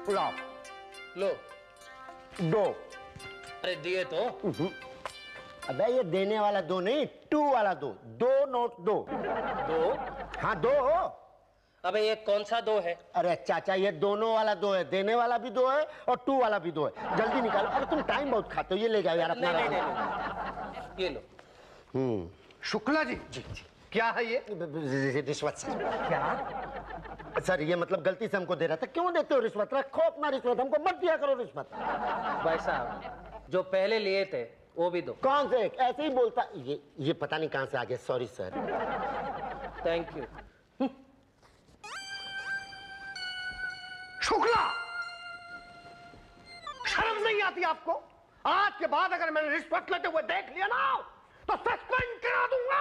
लाओ। लो। दो। अरे दिए तो। अबे ये देने वाला दो नहीं, टू वाला दो। दो नोट दो। दो? हाँ दो। अबे ये कौन सा दो है? अरे चाचा ये दोनों वाला दो है, देने वाला भी दो है और टू वाला भी दो है। जल्दी निकालो। अरे तुम टाइम बहुत खाते हो, ये ले जाओ यार अपना। नहीं। ये लो। शुक्ला जी, जी क्या है ये? रिश्वत सर। क्या सर? ये मतलब गलती से हमको दे रहा था। क्यों देते हो रिश्वत? रखो अपना रिश्वत, हमको मत दिया करो रिश्वत। भाई साहब जो पहले लिए थे वो भी दो। कौन से? ऐसे ही बोलता। ये पता नहीं कहां से आ गया। Sorry sir. Thank you. Shukla, शर्म नहीं आती आपको? आज के बाद अगर मैंने रिश्वत लेते हुए देख लिया ना तो सस्पेंड करा दूंगा।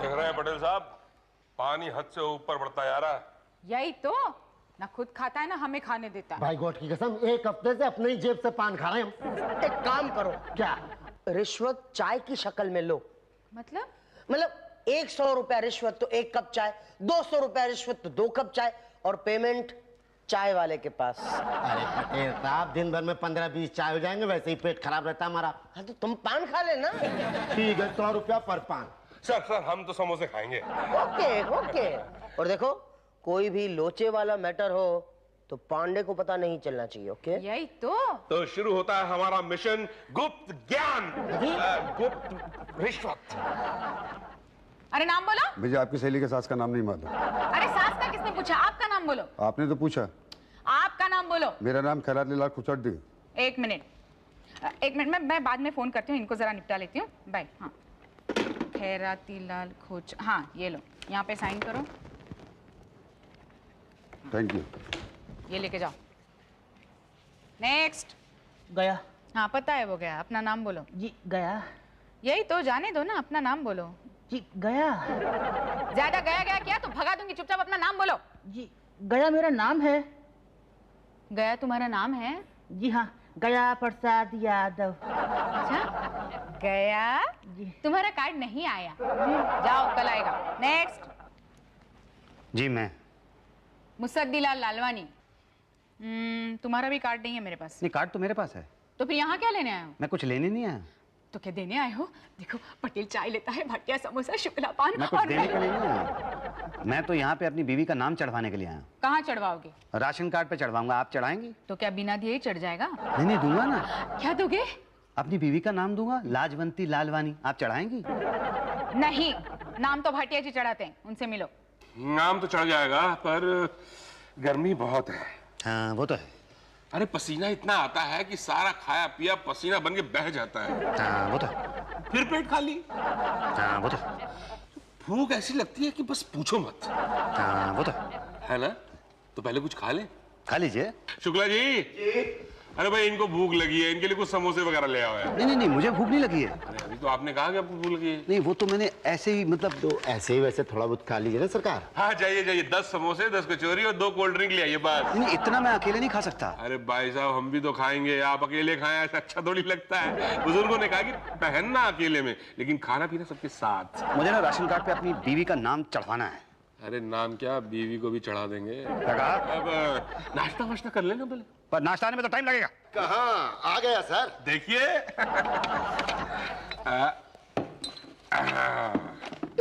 देख रहे हैं पटेल साहब, पानी हद से ऊपर बढ़ता जा रहा है। यही तो, ना खुद खाता है ना हमें खाने देता है। भाई गॉड की कसम, एक हफ्ते से अपने ही जेब से पान खा रहे हैं हम। एक काम करो, क्या? रिश्वत चाय की शक्ल में लो। मतलब 100 रुपया रिश्वत तो 1 कप चाय, 200 रुपया रिश्वत तो 2 कप चाय, और पेमेंट चाय वाले के पास। अरे पटेल साहब दिन भर में 15-20 चाय हो जाएंगे, वैसे ही पेट खराब रहता हमारा। हाँ तो तुम पान खा लेना। ठीक है 100 रुपया पर पान। सर हम तो समोसे खाएंगे। ओके। और देखो कोई भी लोचे वाला मैटर हो तो पांडे को पता नहीं चलना चाहिए। ओके? यही तो शुरू होता है हमारा मिशन गुप्त ज्ञान, गुप्त रिश्वत। अरे नाम बोलो। मुझे आपकी सहेली के सास का नाम नहीं मालूम। अरे सास का किसने पूछा? आपका नाम बोलो। आपने तो पूछा। आपका नाम बोलो। मेरा नाम खैरात लाल खुचड्डी। एक मिनट मैं बाद में फोन करती हूँ, इनको जरा निपटा लेती हूँ। बाय। हाँ खैराती लाल खोच, हाँ ये लो, यहाँ पे साइन करो। Thank you. ये लेके जाओ। नेक्स्ट। गया। हाँ पता है वो गया। अपना नाम बोलो। जी गया। यही तो, जाने दो ना, अपना नाम बोलो। जी गया। ज्यादा गया क्या तो भगा दूंगी। चुपचाप अपना नाम बोलो। जी गया मेरा नाम है। गया तुम्हारा नाम है? जी हाँ, गया प्रसाद यादव। अच्छा गया जी। तुम्हारा कार्ड नहीं आया, जाओ कल आएगा। नेक्स्ट। जी मैं मुसद्दीलाल लालवानी। तुम्हारा भी कार्ड नहीं है मेरे पास। नहीं, कार्ड तो मेरे पास है। तो फिर यहाँ क्या लेने आए हो? मैं कुछ लेने नहीं आया। तो क्या देने आए हो? देखो पटेल चाय लेता है, भटिया समोसा, शुक्ला पान। मैं कुछ देने के लिए नहीं आया। मैं तो यहाँ पे अपनी बीवी का नाम चढ़वाने के लिए आया। कहाँ चढ़वाओगे? राशन कार्ड पे चढ़वाऊंगा। आप चढ़ाएंगी? तो क्या बिना दिए ही चढ़ जाएगा? नहीं दूंगा ना। क्या दोगे? अपनी बीवी का नाम दूंगा, लाजवंती लालवानी। आप चढ़ाएंगी? नहीं, नाम तो भाटिया जी चढ़ाते हैं, उनसे मिलो। नाम तो चढ़ जाएगा पर गर्मी बहुत है। हाँ वो तो है। अरे पसीना इतना आता है कि सारा खाया पिया पसीना बन के बह जाता है। हाँ वो तो है। फिर पेट खाली। हाँ वो तो है। भूख ऐसी लगती है कि बस पूछो मत। हाँ वो तो है ना? तो पहले कुछ खा ले। खा लीजिए। शुक्ला जी। अरे भाई इनको भूख लगी है, इनके लिए कुछ समोसे वगैरह ले आओ यार। नहीं मुझे भूख नहीं लगी है। अरे अभी तो आपने कहा कि आपको भूख लगी है। नहीं वो तो मैंने ऐसे ही मतलब। तो ऐसे ही वैसे थोड़ा बहुत खा लीजिए ना सरकार। हाँ जाइए 10 समोसे 10 कचौरी और 2 कोल्ड ड्रिंक ले आइए बस। नहीं इतना मैं अकेले नहीं खा सकता। अरे भाई साहब हम भी तो खाएंगे, आप अकेले खाएं ऐसा अच्छा थोड़ी लगता है। बुजुर्गों ने कहा कि पहनना अकेले में लेकिन खाना पीना सबके साथ। मुझे ना राशन कार्ड पे अपनी बीवी का नाम चढ़वाना है। अरे नाम क्या, बीवी को भी चढ़ा देंगे। अब नाश्ता वाश्ता कर लेना पहले। पर नाश्ता आने में तो टाइम लगेगा। कहाँ आ गया सर? देखिए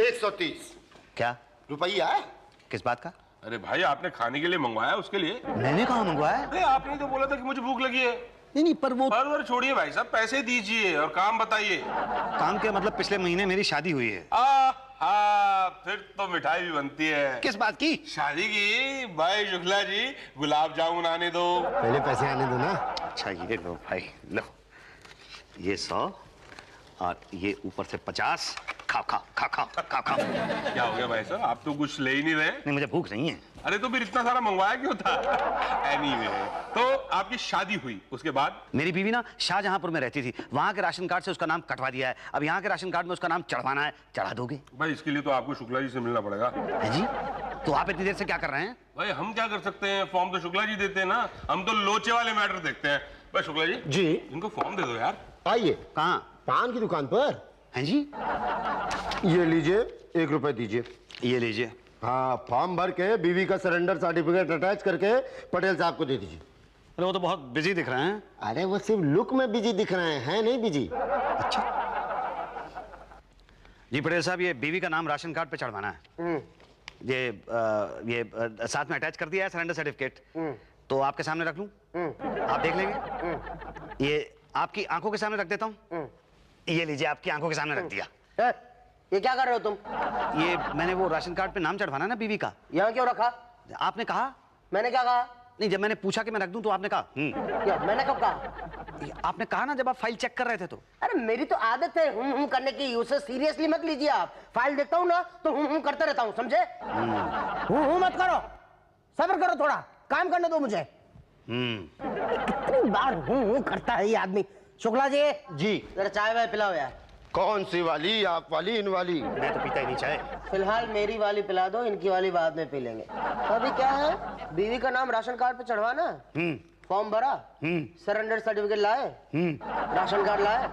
130 क्या रुपया है? किस बात का? अरे भाई आपने खाने के लिए मंगवाया उसके लिए। मैंने कहाँ मंगवाया? अरे आपने तो बोला था कि मुझे भूख लगी है। नहीं पर वो पर छोड़िए भाई साहब, पैसे दीजिए और काम बताइए। काम के मतलब पिछले महीने मेरी शादी हुई है। हाँ फिर तो मिठाई भी बनती है। किस बात की? शादी की। भाई शुक्ला जी गुलाब जामुन आने दो। पहले पैसे आने दो ना। अच्छा ये लो भाई, लो ये 100 और ये ऊपर से 50। खाओ। क्या हो गया भाई साहब, आप तो कुछ ले ही नहीं रहे। नहीं मुझे भूख नहीं है। अरे तो फिर इतना सारा मंगवाया क्यों था? एनीवे, तो आपकी शादी हुई, उसके बाद? मेरी बीवी ना शाहजहांपुर में रहती थी, वहां के राशन कार्ड से उसका नाम कटवा दिया है। अब यहाँ के राशन कार्ड में उसका नाम चढ़वाना है। चढ़ा दोगे? भाई इसके लिए तो आपको शुक्ला जी से मिलना पड़ेगा। है जी? तो आप इतनी देर से क्या कर रहे हैं? भाई हम क्या कर सकते हैं, फॉर्म तो शुक्ला जी देते हैं ना, हम तो लोचे वाले मैटर देखते हैं। भाई शुक्ला जी इनको फॉर्म दे दो यार। आइए। कहाँ? पान की दुकान पर। हैं जी? ये लीजिए 1 रुपए दीजिए। ये लीजिए। हाँ, फॉर्म भर के बीवी का सरेंडर सर्टिफिकेट अटैच करके पटेल साहब को दे दीजिए। अरे वो तो बहुत बिजी दिख रहे हैं। अरे वो सिर्फ लुक में बिजी दिख रहे हैं नहीं बिजी। अच्छा जी पटेल साहब, ये बीवी का नाम राशन कार्ड पे चढ़वाना है। ये साथ में अटैच कर दिया है सरेंडर सर्टिफिकेट, तो आपके सामने रख लूं? आप देख लेंगे? ये आपकी आंखों के सामने रख देता हूं। ये लीजिए, आपकी आंखों के सामने रख दिया। ये क्या कर रहे हो तुम? ये मैंने वो राशन कार्ड पे नाम चढ़वाना ना बीवी का। यहाँ क्यों रखा? आपने कहा। मैंने क्या कहा? नहीं, जब मैंने पूछा कि मैं रख दूं तो आपने कहा। क्या मैंने कब कहा? आपने कहा ना जब आप फाइल चेक कर रहे थे तो। अरे मेरी तो आदत है हम करने की, उसे सीरियसली मत लीजिए आप। फाइल देखता हूँ ना तो हम करते रहता हूँ, समझे? मत करो, सब्र करो, थोड़ा काम करने दो मुझे। कितनी बार करता है ये आदमी। शुक्ला जी जरा चाय वाय पिलाओ यार। कौन सी वाली, आप वाली, इन वाली? मैं तो पीता ही नहीं चाय। फिलहाल मेरी वाली पिला दो, इनकी वाली बाद में पी लेंगे। अभी क्या है, बीवी का नाम राशन कार्ड पे चढ़वाना। फॉर्म भरा, सरेंडर सर्टिफिकेट लाए, राशन कार्ड लाए,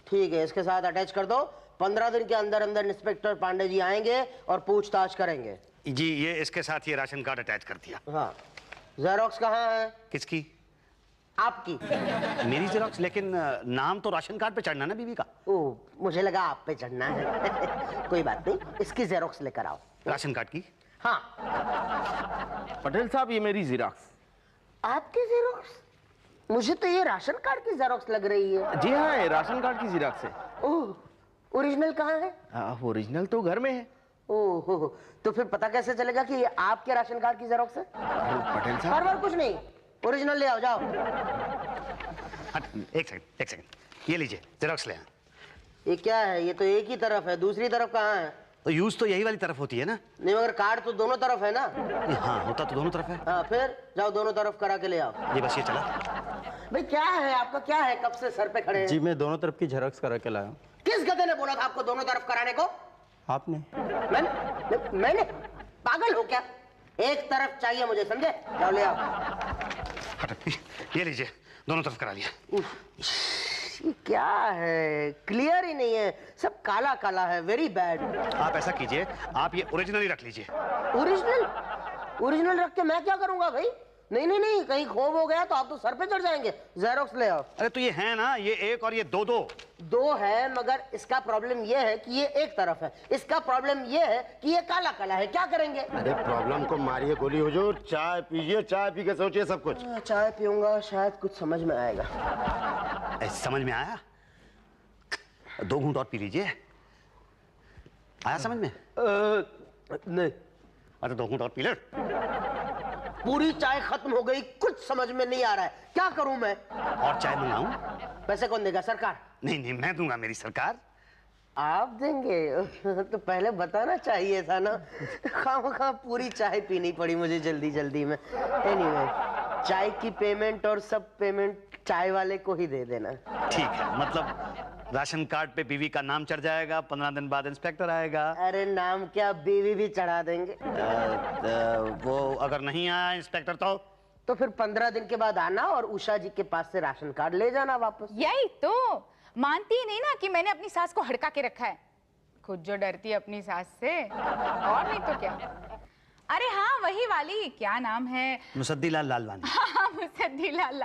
ठीक है, इसके साथ अटैच कर दो। 15 दिन के अंदर अंदर इंस्पेक्टर पांडे जी आएंगे और पूछताछ करेंगे। जी, ये इसके साथ ये राशन कार्ड अटैच कर दिया। हाँ, जेरोक्स कहाँ है? किसकी? आपकी। मेरी जेरोक्स? लेकिन नाम तो राशन कार्ड पे चढ़ना ना बीवी का। ओह, मुझे लगा आप पे चढ़ना है। कोई बात नहीं, इसकी जेरोक्स लेकर आओ। राशन कार्ड की? हाँ। पटेल साहब, ये मेरी जीराक्स। आपकी जेरोक्स? मुझे तो ये राशन कार्ड की जेरोक्स लग रही है। जी हाँ, ये राशन कार्ड की जीराक्स है। ओह, ओरिजिनल कहाँ है? ओरिजिनल तो घर में है। ओह, तो फिर पता कैसे चलेगा कि ये आपके राशन कार्ड की जेरोक्स है? पटेल साहब, हर बार कुछ नहीं, ओरिजिनल ले आओ, जाओ। एक सेकंड, ये लीजिए जेरोक्स ले आए। ये क्या है? ये तो एक ही तरफ है, दूसरी तरफ कहाँ है? तो यूज तो यही वाली तरफ होती है ना। नहीं, मगर कार्ड तो दोनों तरफ है ना। हाँ, होता तो दोनों तरफ है। हाँ, फिर जाओ दोनों तरफ करा के ले आओ। ये बस ये चला। भाई क्या है आपका, क्या है? कब से सर पे खड़े हैं? जी मैं दोनों तरफ की जेरोक्स करा के लाया हूँ। किस गधे ने बोला था आपको दोनों तरफ कराने को? आपने? मैंने? पागल हो क्या? एक तरफ चाहिए मुझे, समझे? जाओ ले आओ। ये लीजिए, दोनों तरफ करा लिया। ये क्या है, क्लियर ही नहीं है, सब काला काला है, वेरी बैड। आप ऐसा कीजिए, आप ये ओरिजिनल ही रख लीजिए। ओरिजिनल रख के मैं क्या करूंगा भाई? नहीं, कहीं खोब हो गया तो आप तो सर पे चढ़ जाएंगे। जेरोक्स ले आओ। अरे तो ये है ना, ये एक और ये दो है, मगर इसका प्रॉब्लम ये है कि ये एक तरफ है, इसका प्रॉब्लम ये है कि ये काला काला है। क्या करेंगे? अरे प्रॉब्लम को मारिए गोली हुजूर, चाय पीजिए, चाय पी के सोचिए सब कुछ। चाय पीऊंगा, शायद कुछ समझ में आएगा। समझ में आया? 2 घूंट और पी लीजिए। आया समझ में? नहीं। अरे 2 घूंट और पी ले। पूरी चाय खत्म हो गई, कुछ समझ में नहीं आ रहा है, क्या करूं मैं? और चाय मंगाऊं? पैसे कौन देगा? सरकार? नहीं, मैं दूंगा, मेरी सरकार। आप देंगे? तो पहले बताना चाहिए था ना। खामखा पूरी चाय पीनी पड़ी मुझे जल्दी में। एनीवे, चाय की पेमेंट और सब पेमेंट चाय वाले को ही दे देना। ठीक है, मतलब राशन कार्ड पे बीवी का नाम चढ़ जाएगा, 15 दिन बाद इंस्पेक्टर आएगा। अरे नाम क्या, बीवी भी चढ़ा देंगे। वो अगर नहीं आया इंस्पेक्टर तो फिर 15 दिन के बाद आना और उषा जी के पास से राशन कार्ड ले जाना वापस। यही तो मानती ही नहीं ना कि मैंने अपनी सास को हड़का के रखा है। खुद जो डरती है अपनी सास से, और नहीं तो क्या। अरे हाँ, वही वाली, क्या नाम है? मुसद्दीलाल लालवानी। हाँ, मुसद्दीलाल।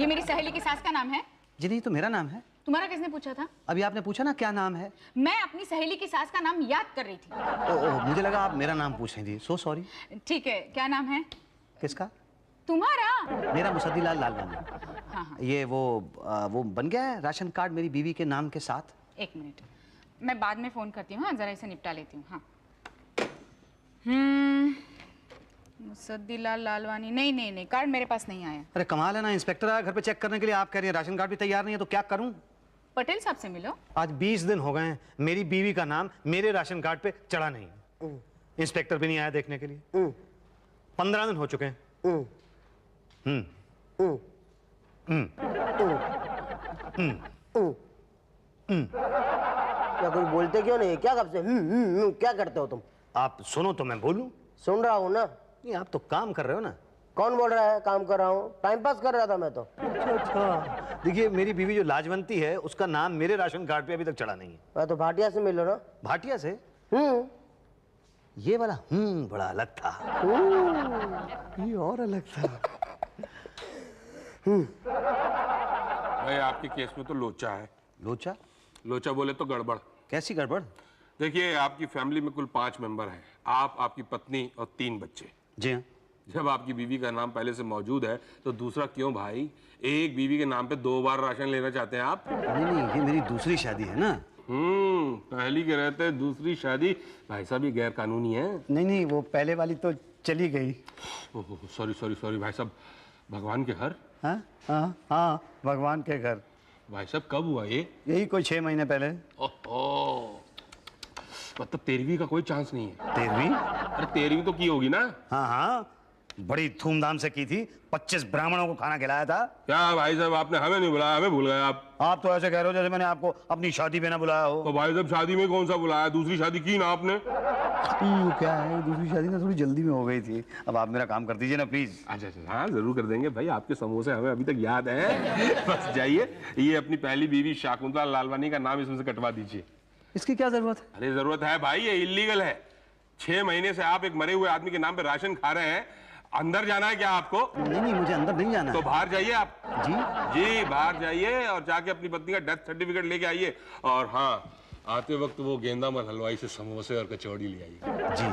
ये मेरी सहेली की सास का नाम है। जी नहीं, तो मेरा नाम है। तुम्हारा किसने पूछा था? अभी आपने पूछा ना क्या नाम है। मैं अपनी सहेली की सास का नाम याद कर रही थी। मुझे लगा आप मेरा नाम पूछ रही थी, सो सॉरी। ठीक है, क्या नाम है किसका? तुम्हारा? मेरा मुसद्दीलाल लालवानी। हाँ। ये वो बन गया है राशन कार्ड मेरी बीवी के नाम के साथ। 1 मिनट, मैं बाद में फोन करती हूँ। हाँ, जरा इसे निपटा लेती हूँ। हाँ। मुसद्दीलाल लालवानी, नहीं, कार्ड मेरे पास नहीं आया। अरे कमाल है ना, इंस्पेक्टर आया घर पे चेक करने के लिए, आप कह रही हैं राशन कार्ड भी तैयार नहीं है, तो क्या करूं? पटेल साहब से मिलो। आज 20 दिन हो गए हैं, मेरी बीवी का नाम मेरे राशन कार्ड पे चढ़ा नहीं। इंस्पेक्टर भी नहीं आया देखने के लिए। 15 दिन हो चुके हैं। क्या कुछ बोलते क्यों नहीं? क्या कब से क्या करते हो तुम? आप सुनो तो मैं बोलूं। सुन रहा हूँ ना। नहीं, आप तो काम कर रहे हो ना। कौन बोल रहा है काम कर रहा हूँ? टाइम पास कर रहा था मैं तो। अच्छा, देखिए मेरी बीवी जो लाजवंती है उसका नाम मेरे राशन कार्ड पे अभी तक चढ़ा नहीं है। मैं तो भाटिया से मिलो ना। भाटिया से? ये वाला बड़ा अलग था। ये और अलग था। भाई आपके केस में तो लोचा है। लोचा? लोचा बोले तो गड़बड़। कैसी गड़बड़? देखिए आपकी फैमिली में कुल 5 मेंबर हैं, आप, आपकी पत्नी और 3 बच्चे। जी हाँ। जब आपकी बीवी का नाम पहले से मौजूद है तो दूसरा क्यों भाई? एक बीवी के नाम पे 2 बार राशन लेना चाहते हैं आप? नहीं, ये मेरी दूसरी शादी है ना। पहली के रहते दूसरी शादी। भाई साहब ये गैर कानूनी है। नहीं, वो पहले वाली तो चली गई। सॉरी सॉरी सॉरी भाई साहब। भगवान के घर? हाँ, भगवान के घर। भाई साहब कब हुआ ये? यही कोई 6 महीने पहले। ओहो, मतलब 13वीं का कोई चांस नहीं है? 13वीं? अरे 13वीं तो की होगी ना? हाँ, बड़ी धूमधाम से की थी। 25 ब्राह्मणों को खाना खिलाया था। क्या भाई साहब आपने हमें नहीं बुलाया, हमें भूल गए आप तो ऐसे कह रहे हो जैसे मैंने आपको अपनी शादी पे ना बुलाया हो। तो भाई साहब शादी में कौन सा बुलाया? दूसरी शादी की ना आपने? क्या है, दूसरी शादी ना थोड़ी जल्दी में हो गई थी। अब आप मेरा काम कर दीजिए ना प्लीज। अच्छा, हाँ जरूर कर देंगे भाई। आपके समोसे हमें अभी तक याद है। बस जाइए, ये अपनी पहली बीवी शाकुंतला लालवानी का नाम इसमें से कटवा दीजिए। इसकी क्या जरूरत है? अरे जरूरत है भाई, ये इलीगल है। 6 महीने से आप एक मरे हुए आदमी के नाम पे राशन खा रहे हैं। अंदर जाना है क्या आपको? नहीं, मुझे अंदर नहीं जाना तो है। बाहर जाइए आप। जी बाहर जाइए और जाके अपनी पत्नी का डेथ सर्टिफिकेट लेके आइए। और हाँ, आते वक्त वो गेंदामल हलवाई से समोसे और कचौड़ी ले आइए। जी।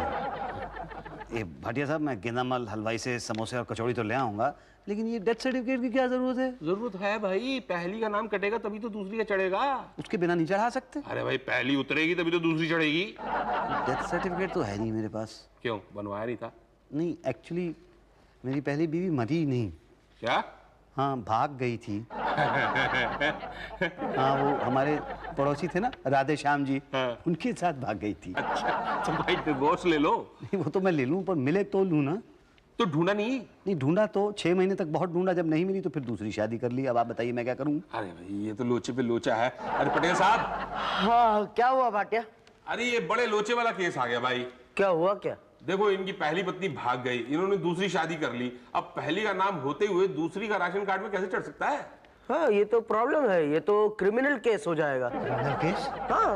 ये भाटिया साहब, मैं गेंदामल हलवाई से समोसे और कचौड़ी तो ले आऊंगा, लेकिन ये डेथ सर्टिफिकेट की क्या जरूरत है? जरूरत है भाई, पहली का नाम कटेगा तभी तो दूसरी का चढ़ेगा। उसके बिना नहीं चढ़ा सकते? अरे भाई पहली उतरेगी तभी तो दूसरी चढ़ेगी। डेथ सर्टिफिकेट तो है नहीं मेरे पास। क्यों, बनवाया नहीं था? नहीं, एक्चुअली मेरी पहली बीवी मरी नहीं। क्या? हाँ, भाग गई थी। हाँ, वो हमारे पड़ोसी थे ना, राधे श्याम जी, हाँ। उनके साथ भाग गई थी। अच्छा, तो भाई डिवोर्स ले लो। नहीं, वो तो मैं ले लूं, पर मिले तो लूं ना। तो ढूंढा नहीं? नहीं, ढूंढा तो 6 महीने तक बहुत ढूंढा, जब नहीं मिली तो फिर दूसरी शादी कर ली। अब आप बताइए मैं क्या करूं? अरे भाई ये तो लोचे पे लोचा है। अरे पटेल साहब। हाँ, क्या हुआ भाटिया? अरे ये बड़े लोचे वाला केस आ गया भाई। क्या हुआ क्या? देखो, इनकी पहली पत्नी भाग गई, इन्होंने दूसरी शादी कर ली। अब पहली का नाम होते हुए दूसरी का राशन कार्ड में कैसे चढ़ सकता है? हाँ, ये तो प्रॉब्लम है, ये तो क्रिमिनल केस हो जाएगा। Criminal case? हाँ,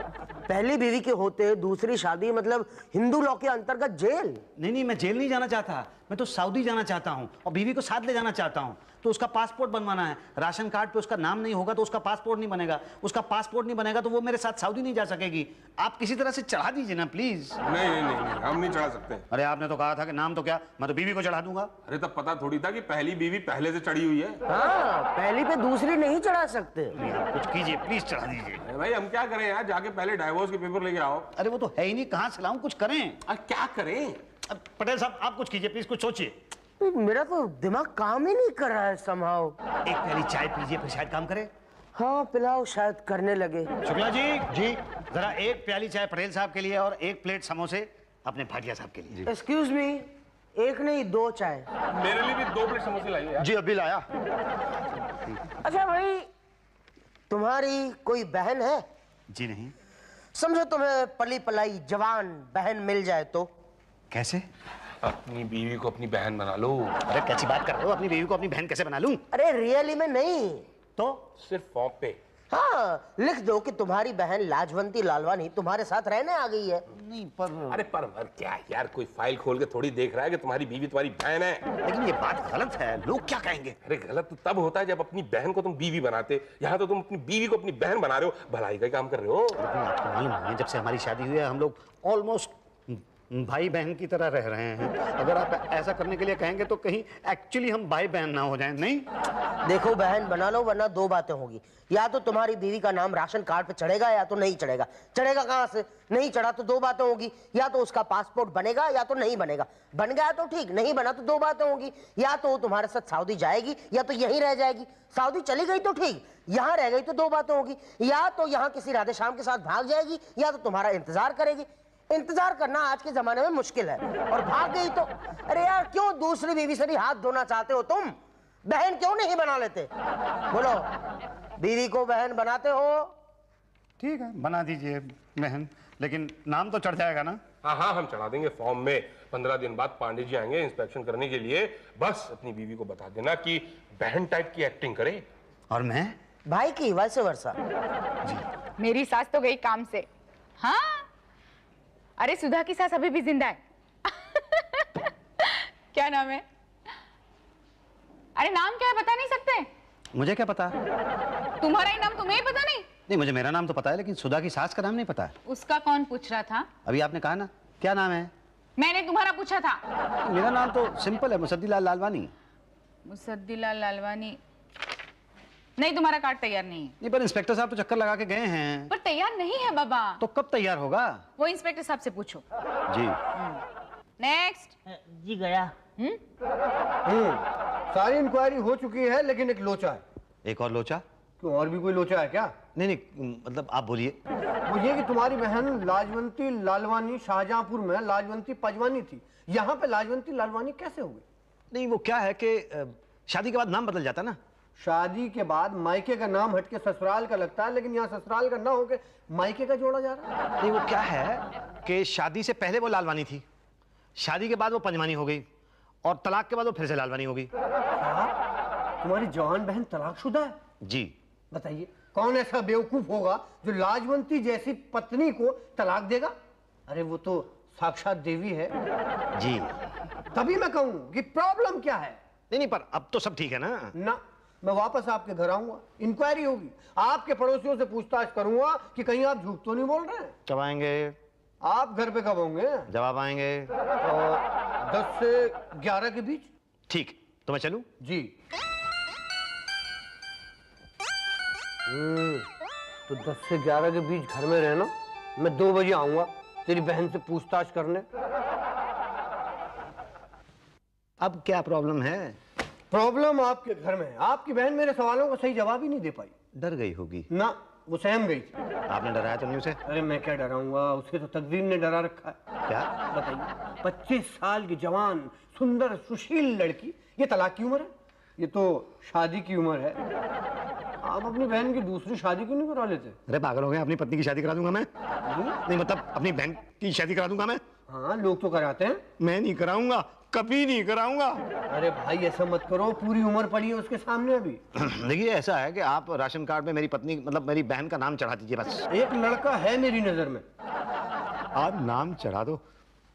पहली बीवी के होते दूसरी शादी मतलब हिंदू लॉ के अंतर्गत जेल। नहीं, मैं जेल नहीं जाना चाहता। मैं तो सऊदी जाना चाहता हूँ और बीवी को साथ ले जाना चाहता हूँ। तो उसका पासपोर्ट बनवाना है। राशन कार्ड पे उसका नाम नहीं होगा तो उसका पासपोर्ट नहीं बनेगा। उसका पासपोर्ट नहीं बनेगा तो वो मेरे साथ सऊदी नहीं जा सकेगी। आप किसी तरह से चढ़ा दीजिए ना प्लीज। नहीं, हम नहीं चढ़ा सकते। अरे आपने तो कहा था कि नाम तो क्या, मैं तो बीवी को चढ़ा दूंगा। अरे तब पता थोड़ी था कि पहली बीवी पहले से चढ़ी हुई है। हाँ, पहली पे दूसरी नहीं चढ़ा सकते। आप कुछ कीजिए प्लीज, चढ़ा दीजिए। अरे भाई हम क्या करें यार, जाके पहले डाइवोर्स के पेपर लेके आओ। अरे वो तो है ही नहीं, कहाँ से लाऊं? कुछ करें। अरे क्या करें? अब पटेल साहब आप कुछ कीजिए प्लीज, कुछ सोचिए। मेरा तो दिमाग काम ही नहीं कर रहा है somehow। एक प्याली चाय पीजिए, फिर शायद काम करे। हाँ, पिलाओ, शायद करने लगे। शुक्ला जी, जरा एक प्याली चाय पटेल साहब के लिए और एक प्लेट समोसे अपने भाटिया साहब के लिए। एक्सक्यूज मी, एक नहीं 2 चाय। मेरे लिए भी 2 प्लेट समोसे लाइए यार। जी अभी लाया। अच्छा भाई, तुम्हारी कोई बहन है? जी नहीं। समझो तुम्हें पली पलाई जवान बहन मिल जाए तो? कैसे? अपनी बीवी को अपनी बहन बना लो। अरे कैसी बात कर रहे हो? अपनी बीवी को अपनी बहन कैसे बना लूं? अरे रियली में नहीं तो सिर्फ फॉर्म पे। हाँ, लिख दो कि तुम्हारी बहन लाजवंती लालवानी तुम्हारे साथ रहने आ गई है। नहीं, पर अरे पर क्या यार, कोई फाइल खोल के थोड़ी देख रहा है कि तुम्हारी बीवी तुम्हारी बहन है? लेकिन ये बात गलत है, लोग क्या कहेंगे? अरे गलत तो तब होता है जब अपनी बहन को तुम बीवी बनाते, यहाँ तो तुम अपनी बीवी को अपनी बहन बना रहे हो। भलाई का काम कर रहे हो। लेकिन आपको मालूम है, जब से हमारी शादी हुई है हम लोग ऑलमोस्ट भाई बहन की तरह रह रहे हैं। अगर आप ऐसा करने के लिए कहेंगे तो कहीं एक्चुअली हम भाई बहन ना हो जाएं। नहीं, देखो बहन बना लो, वरना 2 बातें होगी। या तो तुम्हारी बीवी का नाम राशन कार्ड पे चढ़ेगा या तो नहीं चढ़ेगा। चढ़ेगा कहाँ से? नहीं चढ़ा तो 2 बातें होगी। या तो उसका पासपोर्ट बनेगा या तो नहीं बनेगा। बन गया तो ठीक, नहीं बना तो 2 बातें होगी। या तो तुम्हारे साथ सऊदी जाएगी या तो यहीं रह जाएगी। सऊदी चली गई तो ठीक, यहाँ रह गई तो 2 बातें होगी। या तो यहाँ किसी राधे श्याम के साथ भाग जाएगी या तो तुम्हारा इंतजार करेगी। इंतजार करना आज के जमाने में मुश्किल है, और भाग गई तो अरे यार, क्यों दूसरी बीवी से भी हाथ धोना चाहते हो तुम? बहन क्यों नहीं बना लेते? बोलो, बीवी को बहन बनाते हो? ठीक है, बना दीजिए बहन, लेकिन नाम तो चढ़ जाएगा ना? हाँ, हम चढ़ा देंगे फॉर्म में। 15 दिन बाद पांडे जी आएंगे इंस्पेक्शन करने के लिए। बस अपनी बीवी को बता देना कि बहन टाइप की एक्टिंग करे। और मैं भाई की वैसे वर्षा। मेरी सास तो गई काम से। हाँ, अरे सुधा की सास अभी भी जिंदा है। क्या नाम है? अरे नाम क्या है बता नहीं सकते? मुझे क्या पता? तुम्हारा ही नाम तुम्हें ही पता नहीं? नहीं, मुझे मेरा नाम तो पता है, लेकिन सुधा की सास का नाम नहीं पता। उसका कौन पूछ रहा था? अभी आपने कहा ना, क्या नाम है? मैंने तुम्हारा पूछा था। मेरा नाम तो सिंपल है, मुसद्दीलाल लालवानी। मुसद्दीलाल लालवानी? नहीं, तुम्हारा कार्ड तैयार नहीं है। नहीं, पर इंस्पेक्टर साहब तो चक्कर लगा के गए हैं। पर तैयार नहीं है बाबा। तो कब तैयार होगा? वो इंस्पेक्टर साहब से पूछो। जी। नेक्स्ट। जी गया। सारी इंक्वायरी हो चुकी है, लेकिन एक लोचा है। एक और लोचा? क्यों, और भी कोई लोचा है क्या? नहीं नहीं, मतलब आप बोलिए। वो ये कि तुम्हारी बहन लाजवंती लालवानी शाहजहांपुर में लाजवंती पजवानी थी, यहाँ पे लाजवंती लालवानी कैसे हो गई? नहीं, वो क्या है कि शादी के बाद नाम बदल जाता ना। शादी के बाद मायके का नाम हटके ससुराल का लगता है, लेकिन यहाँ ससुराल का ना होके मायके का जोड़ा जा रहा है। नहीं, वो क्या है कि शादी से पहले वो लालवानी थी, शादी के बाद वो पंजवानी हो गई, और तलाक के बाद वो फिर से लालवानी हो गई। तुम्हारी जवान बहन तलाकशुदा है? जी। बताइए, कौन ऐसा बेवकूफ होगा जो लाजवंती जैसी पत्नी को तलाक देगा? अरे वो तो साक्षात देवी है। जी। तभी मैं कहूँ कि प्रॉब्लम क्या है। नहीं नहीं, पर अब तो सब ठीक है ना? ना, मैं वापस आपके घर आऊंगा, इंक्वायरी होगी, आपके पड़ोसियों से पूछताछ करूंगा कि कहीं आप झूठ तो नहीं बोल रहे हैं। कब आएंगे? आप घर पे कब होंगे? जब आप आएंगे। 10 से 11 के बीच। ठीक, तो मैं चलूं? जी। तो 10 से 11 के बीच घर में रहना, मैं 2 बजे आऊंगा तेरी बहन से पूछताछ करने। अब क्या प्रॉब्लम है? प्रॉब्लम आपके घर में है। आपकी बहन मेरे सवालों का सही जवाब ही नहीं दे पाई। डर गई होगी ना, वो सहम गई थी। आपने डराया तो नहीं उसे? अरे मैं क्या डराऊंगा, उसके तो तकदीर ने डरा रखा है। क्या बताइए, 25 साल की जवान सुंदर सुशील लड़की, ये तलाक की उम्र है? ये तो शादी की उम्र है। आप अपनी बहन की दूसरी शादी क्यों नहीं करा लेते? अरे पागल हो गए, अपनी पत्नी की शादी करा दूंगा मैं। नहीं मतलब अपनी बहन की शादी करा दूंगा मैं। हाँ, लोग तो कराते हैं। मैं नहीं कराऊंगा, कभी नहीं कराऊंगा। अरे भाई ऐसा मत करो, पूरी उम्र पड़ी है उसके सामने अभी। देखिए ऐसा है कि आप राशन कार्ड में मेरी पत्नी मतलब मेरी बहन का नाम चढ़ा दीजिए बस। एक लड़का है मेरी नजर में। आप नाम चढ़ा दो,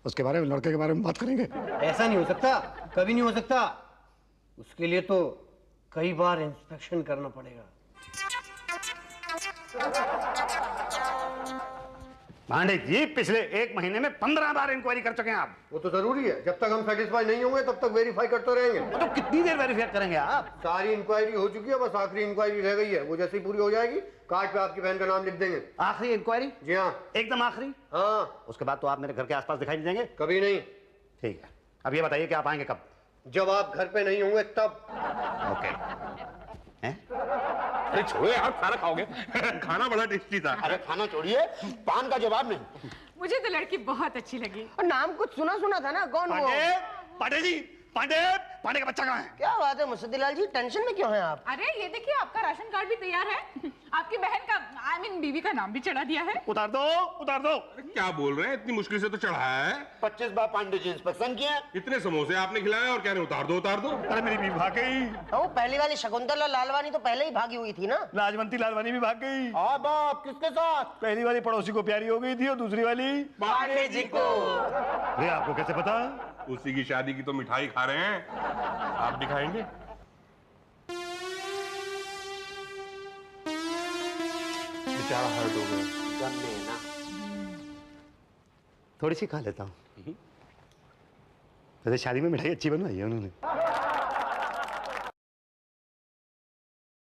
उसके बारे में, लड़के के बारे में बात करेंगे। ऐसा नहीं हो सकता, कभी नहीं हो सकता। उसके लिए तो कई बार इंस्पेक्शन करना पड़ेगा। पांडे जी, पिछले 1 महीने में 15 बार इंक्वायरी कर चुके हैं आप। वो तो जरूरी है, जब तक हम सेटिस्फाई नहीं होंगे तब तक वेरीफाई करते रहेंगे। तो कितनी देर वेरीफाई करेंगे आप? सारी इंक्वायरी हो चुकी है, बस आखिरी इंक्वायरी रह गई है। वो जैसे ही पूरी हो जाएगी कार्ड पे आपकी बहन का नाम लिख देंगे। आखिरी इंक्वायरी? जी हाँ। एकदम आखिरी? हाँ। उसके बाद तो आप मेरे घर के आसपास दिखाई नहीं देंगे? कभी नहीं। ठीक है, अब ये बताइए कि आप आएंगे कब? जब आप घर पे नहीं होंगे तब। ओके। अरे छोड़ो यार, खाना खाओगे? खाना बड़ा टेस्टी था। अरे खाना छोड़िए, पान का जवाब नहीं। मुझे तो लड़की बहुत अच्छी लगी। और नाम कुछ सुना सुना था ना, कौन वो? पांडे जी, पांडे का बच्चा कहाँ है? क्या बात है मुसद्दीलाल जी, टेंशन में क्यों हैं आप? अरे ये देखिए, आपका राशन कार्ड भी तैयार है। आपकी बहन का आई मीन बीवी का नाम भी चढ़ा दिया है। उतार दो, उतार दो। अरे क्या बोल रहे हैं, इतनी मुश्किल से तो चढ़ाया है। 25 बार पांडे जी इंस्पेक्शन किया। इतने समोसे आपने खिलाए और कह रहे उतार दो उतार दो। अरे मेरी बीवी भाग गई। वो पहली वाली शकुंतला लालवानी तो पहले ही भागी हुई थी ना। लाजवंती लालवानी भी भाग गई। हाँ बाप, किसके साथ? पहली वाली पड़ोसी को प्यारी हो गई थी और दूसरी वाली पांडे जी को। अरे आपको कैसे पता? उसी की शादी की तो मिठाई खा रहे हैं। आप दिखाएंगे? बेचारा हर्ट हो गया। थोड़ी सी खा लेता हूँ। वैसे शादी में मिठाई अच्छी बनवाई है उन्होंने।